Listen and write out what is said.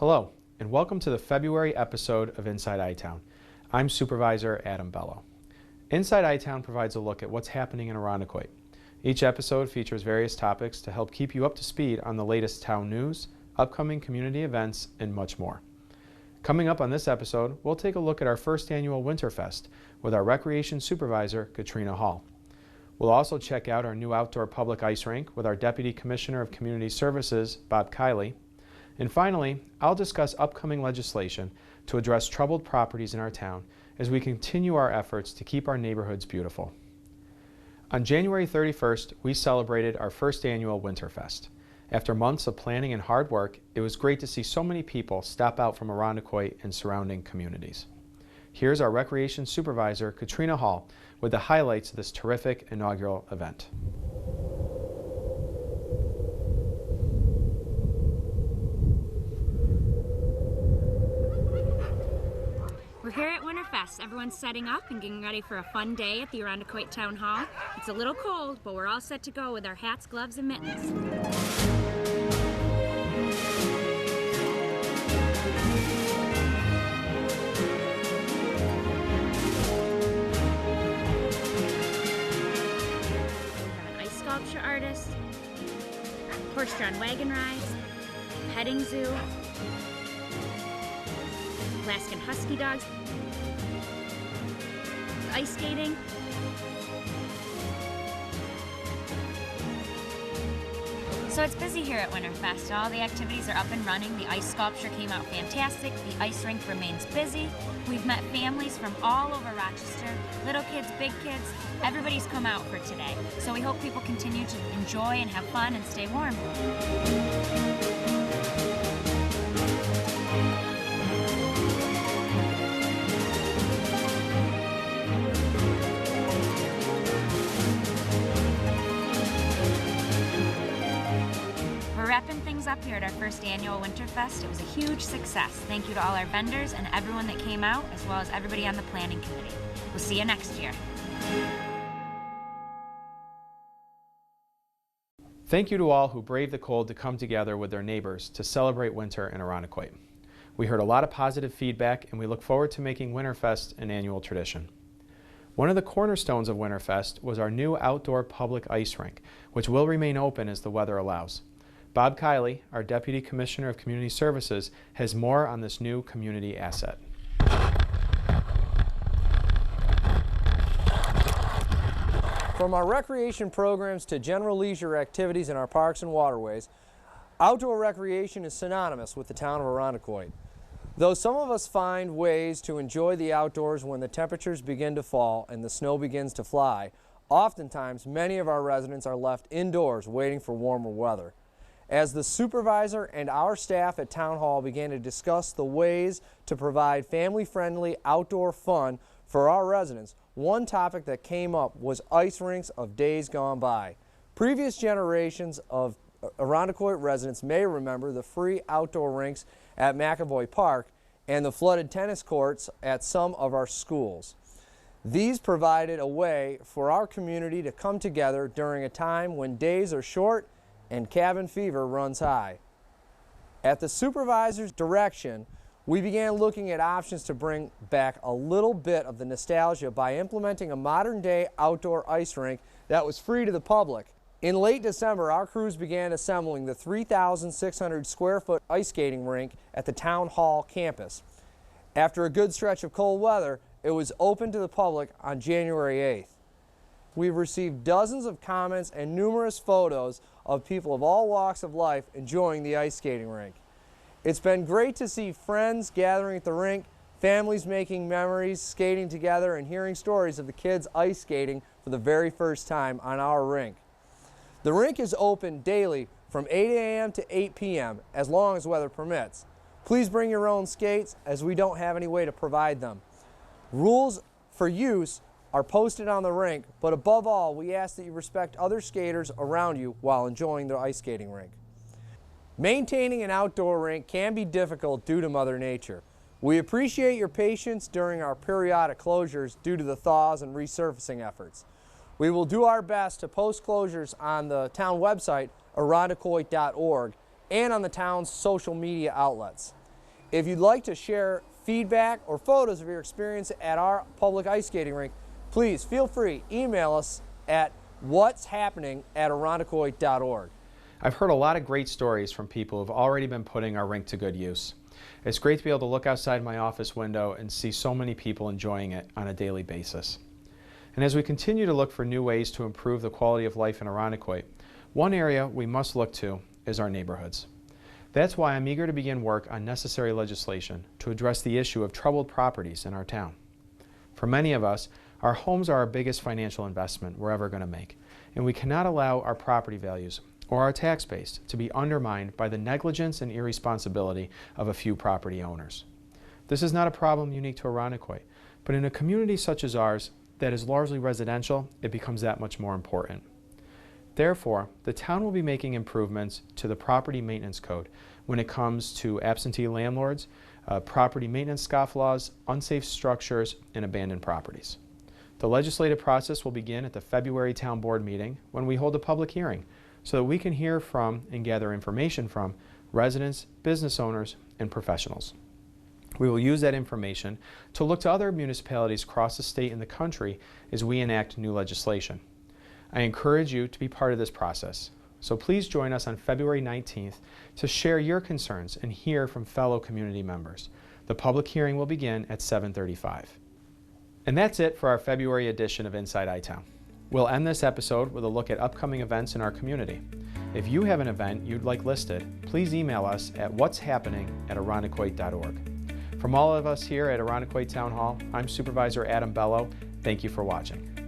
Hello, and welcome to the February episode of Inside I-Town. I'm Supervisor Adam Bello. Inside I-Town provides a look at what's happening in Irondequoit. Each episode features various topics to help keep you up to speed on the latest town news, upcoming community events, and much more. Coming up on this episode, we'll take a look at our first annual Winterfest with our Recreation Supervisor, Katrina Hall. We'll also check out our new outdoor public ice rink with our Deputy Commissioner of Community Services, Bob Kiley. And finally, I'll discuss upcoming legislation to address troubled properties in our town as we continue our efforts to keep our neighborhoods beautiful. On January 31st, we celebrated our first annual Winterfest. After months of planning and hard work, it was great to see so many people stop out from Irondequoit and surrounding communities. Here's our Recreation Supervisor, Katrina Hall, with the highlights of this terrific inaugural event. We're here at Winterfest. Everyone's setting up and getting ready for a fun day at the Irondequoit Town Hall. It's a little cold, but we're all set to go with our hats, gloves, and mittens. We have an ice sculpture artist, horse-drawn wagon rides, petting zoo, Alaskan husky dogs, ice skating, so it's busy here at Winterfest. All the activities are up and running. The ice sculpture came out fantastic. The ice rink remains busy. We've met families from all over Rochester, little kids, big kids. Everybody's come out for today. So we hope people continue to enjoy and have fun and stay warm. Wrapping things up here at our first annual Winterfest. It was a huge success. Thank you to all our vendors and everyone that came out, as well as everybody on the planning committee. We'll see you next year. Thank you to all who braved the cold to come together with their neighbors to celebrate winter in Irondequoit. We heard a lot of positive feedback, and we look forward to making Winterfest an annual tradition. One of the cornerstones of Winterfest was our new outdoor public ice rink, which will remain open as the weather allows. Bob Kiley, our Deputy Commissioner of Community Services, has more on this new community asset. From our recreation programs to general leisure activities in our parks and waterways, outdoor recreation is synonymous with the town of Irondequoit. Though some of us find ways to enjoy the outdoors when the temperatures begin to fall and the snow begins to fly, oftentimes many of our residents are left indoors waiting for warmer weather. As the supervisor and our staff at Town Hall began to discuss the ways to provide family-friendly outdoor fun for our residents, one topic that came up was ice rinks of days gone by. Previous generations of Irondequoit residents may remember the free outdoor rinks at McAvoy Park and the flooded tennis courts at some of our schools. These provided a way for our community to come together during a time when days are short and cabin fever runs high. At the supervisor's direction, we began looking at options to bring back a little bit of the nostalgia by implementing a modern-day outdoor ice rink that was free to the public. In late December, our crews began assembling the 3,600 square foot ice skating rink at the Town Hall campus. After a good stretch of cold weather, it was open to the public on January 8th. We've received dozens of comments and numerous photos of people of all walks of life enjoying the ice skating rink. It's been great to see friends gathering at the rink, families making memories, skating together, and hearing stories of the kids ice skating for the very first time on our rink. The rink is open daily from 8 a.m. to 8 p.m. as long as weather permits. Please bring your own skates as we don't have any way to provide them. Rules for use are posted on the rink, but above all, we ask that you respect other skaters around you while enjoying the ice skating rink. Maintaining an outdoor rink can be difficult due to Mother Nature. We appreciate your patience during our periodic closures due to the thaws and resurfacing efforts. We will do our best to post closures on the town website, irondequoit.org, and on the town's social media outlets. If you'd like to share feedback or photos of your experience at our public ice skating rink, please feel free, email us at whatshappening@irondequoit.org. I've heard a lot of great stories from people who have already been putting our rink to good use. It's great to be able to look outside my office window and see so many people enjoying it on a daily basis. And as we continue to look for new ways to improve the quality of life in Irondequoit, one area we must look to is our neighborhoods. That's why I'm eager to begin work on necessary legislation to address the issue of troubled properties in our town. For many of us, our homes are our biggest financial investment we're ever going to make, and we cannot allow our property values or our tax base to be undermined by the negligence and irresponsibility of a few property owners. This is not a problem unique to Irondequoit, but in a community such as ours that is largely residential, it becomes that much more important. Therefore, the town will be making improvements to the property maintenance code when it comes to absentee landlords, property maintenance scofflaws, unsafe structures, and abandoned properties. The legislative process will begin at the February Town Board meeting when we hold a public hearing so that we can hear from and gather information from residents, business owners, and professionals. We will use that information to look to other municipalities across the state and the country as we enact new legislation. I encourage you to be part of this process, so please join us on February 19th to share your concerns and hear from fellow community members. The public hearing will begin at 7:35. And that's it for our February edition of Inside I-Town. We'll end this episode with a look at upcoming events in our community. If you have an event you'd like listed, please email us at whatshappening@irondequoit.org. From all of us here at Irondequoit Town Hall, I'm Supervisor Adam Bello. Thank you for watching.